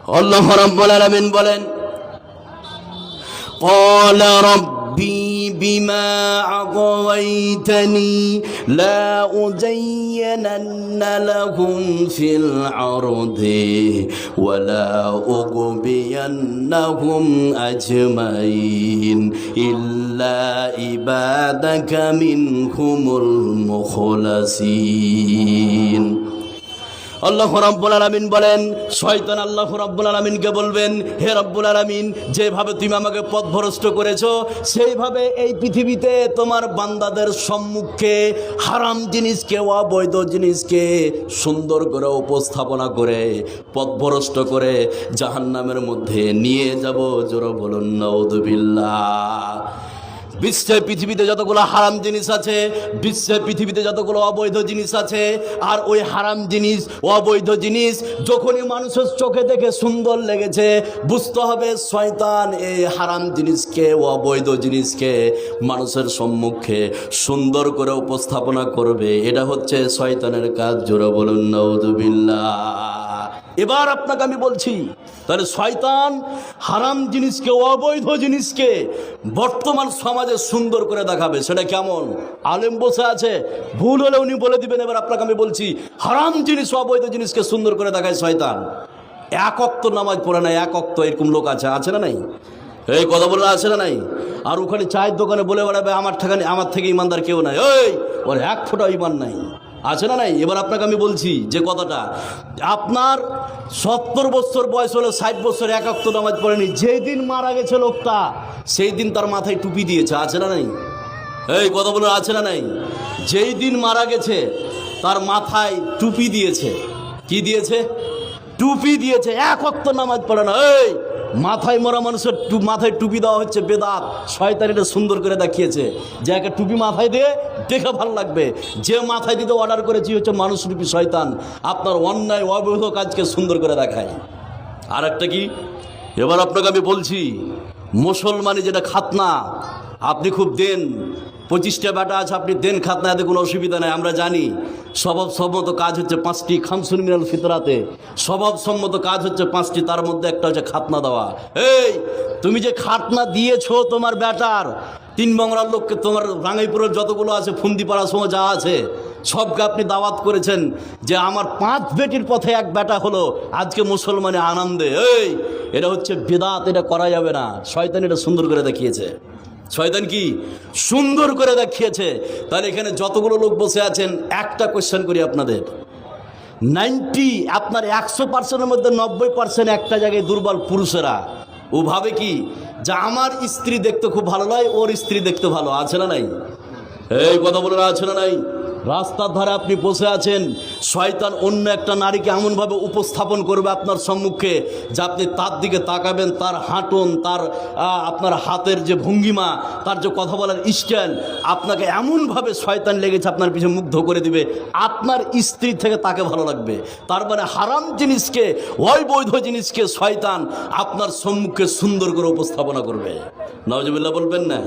আল্লাহ রাব্বুল আলামিন বলেন, ক্বালা রাব্বি বিমা আগাওয়াইতানি লা উযায়্যিনান্না লাহুম ফিল আরদি ওয়া লা উগবিয়ান্নাহুম আজমাইন ইল্লা ইবাদাকা মিনহুমুল মুখলাসিন। আল্লাহ রাব্বুল আলামিন বলেন, শয়তান আল্লাহ রাব্বুল আলামিনকে বলবেন, হে রাব্বুল আলামিন, যেভাবে তুমি আমাকে পথভ্রষ্ট করেছো সেইভাবে এই পৃথিবীতে তোমার বান্দাদের সম্মুখে হারাম জিনিসকে, অবৈধ জিনিসকে সুন্দর করে উপস্থাপনা করে পথভ্রষ্ট করে জাহান্নামের মধ্যে নিয়ে যাব। জোরে বলুন নাউযুবিল্লাহ। বিশ্বে পৃথিবীতে যতগুলো হারাম জিনিস আছে, বিশ্বে পৃথিবীতে যতগুলো অবৈধ জিনিস আছে, আর ওই হারাম জিনিস, অবৈধ জিনিস যখনই মানুষের চোখে দেখে সুন্দর লেগেছে, বুঝতে হবে শয়তান এই হারাম জিনিসকে, অবৈধ জিনিসকে মানুষের সম্মুখে সুন্দর করে উপস্থাপনা করবে। এটা হচ্ছে শয়তানের কাজ। জোরে বলুন নাউযুবিল্লাহ। এবার আপনাকে আমি বলছি, তাহলে শয়তান হারাম জিনিসকে, অবৈধ জিনিসকে বর্তমান সমাজে সুন্দর করে দেখাবে। সেটা কেমন? আলেম বসে আছে, ভুল হলে উনি বলে দিবেন। এবার আপনাকে আমি বলছি, হারাম জিনিস, অবৈধ জিনিসকে সুন্দর করে দেখায় শয়তান। এক ওয়াক্ত নামাজ পড়ে না, এক ওয়াক্ত, এরকম লোক আছে, আছে না নাই? এই কথা বলে আছে না নাই? আর ওখানে চায়ের দোকানে বলে বেড়াবে আমার থেকে ইমানদার কেউ নাই, ওই ওর এক ফোঁটা ইমান নাই, আছে না নাই? এবার আপনাকে আমি বলছি যে কথাটা, আপনার 70 বছর বয়স হলো, 60 বছর এক ওয়াক্ত নামাজ পড়েনি, যেই দিন মারা গেছে লোকটা সেই দিন তার মাথায় টুপি দিয়েছে, আছে না নাই? এই কথা বলে আছে না নাই? যেই দিন মারা গেছে তার মাথায় টুপি দিয়েছে। কি দিয়েছে? টুপি দিয়েছে। এক ওয়াক্ত নামাজ পড়ে না। এই মাথায় মরা মানুষের মাথায় টুপি দেওয়া হচ্ছে বেদাত। শয়তান এটা সুন্দর করে দেখিয়েছে যে একটা টুপি মাথায় দিয়ে দেখে ভালো লাগবে। যে মাথায় দিতে অর্ডার করেছি হচ্ছে মানুষ রূপী শয়তান, আপনার অন্যায় অবৈধ কাজকে সুন্দর করে দেখায়। আর একটা কি, এবার আপনাকে আমি বলছি, মুসলমানি যেটা খাতনা, আপনি খুব দেন, 25টা বেটা আছে, আপনি দেন খাতনা, এতে কোনো অসুবিধা নেই। আমরা জানি স্বভাবসম্মত কাজ হচ্ছে 5টি, খামসুন মিনাল ফিতরাতে স্বভাবসম্মত কাজ হচ্ছে 5টি, তার মধ্যে একটা হচ্ছে খাতনা দেওয়া। এই তুমি যে খাতনা দিয়েছো তোমার বেটার, 3 বাংলার লোককে, তোমার রাঙ্গাইপুরের যতগুলো আছে, ফুন্দিপাড়া সময় যা আছে, সবকে আপনি দাওয়াত করেছেন যে আমার 5 বেটির পথে এক বেটা হলো, আজকে মুসলমানে আনন্দে। এই এটা হচ্ছে বেদাত, এটা করা যাবে না। শয়তান এটা সুন্দর করে দেখিয়েছে। শয়তান কি সুন্দর করে দেখিয়েছে। তাহলে এখানে যতগুলো লোক বসে আছেন, একটা কোয়েশ্চেন করি আপনাদের, 100%-এর মধ্যে 90% একটা জায়গায় দুর্বল পুরুষেরা। ও ভাবে কি যে আমার স্ত্রী দেখতে খুব ভালো নয়, ওর স্ত্রী দেখতে ভালো, আছে না নাই? এই কথা বলে আছে না নাই? রাস্তার ধারে আপনি বসে আছেন, শয়তান অন্য একটা নারীকে এমনভাবে উপস্থাপন করবে আপনার সম্মুখে যে আপনি তার দিকে তাকাবেন, তার হাঁটন, তার আপনার হাতের যে ভঙ্গিমা, তার যে কথা বলার স্টাইল, আপনাকে এমনভাবে শয়তান লেগেছে আপনার পিছনে মুগ্ধ করে দিবে, আপনার স্ত্রী থেকে তাকে ভালো লাগবে। তার মানে হারাম জিনিসকে, অবৈধ জিনিসকে শয়তান আপনার সম্মুখে সুন্দর করে উপস্থাপনা করবে। নাউজুবিল্লাহ বলবেন না?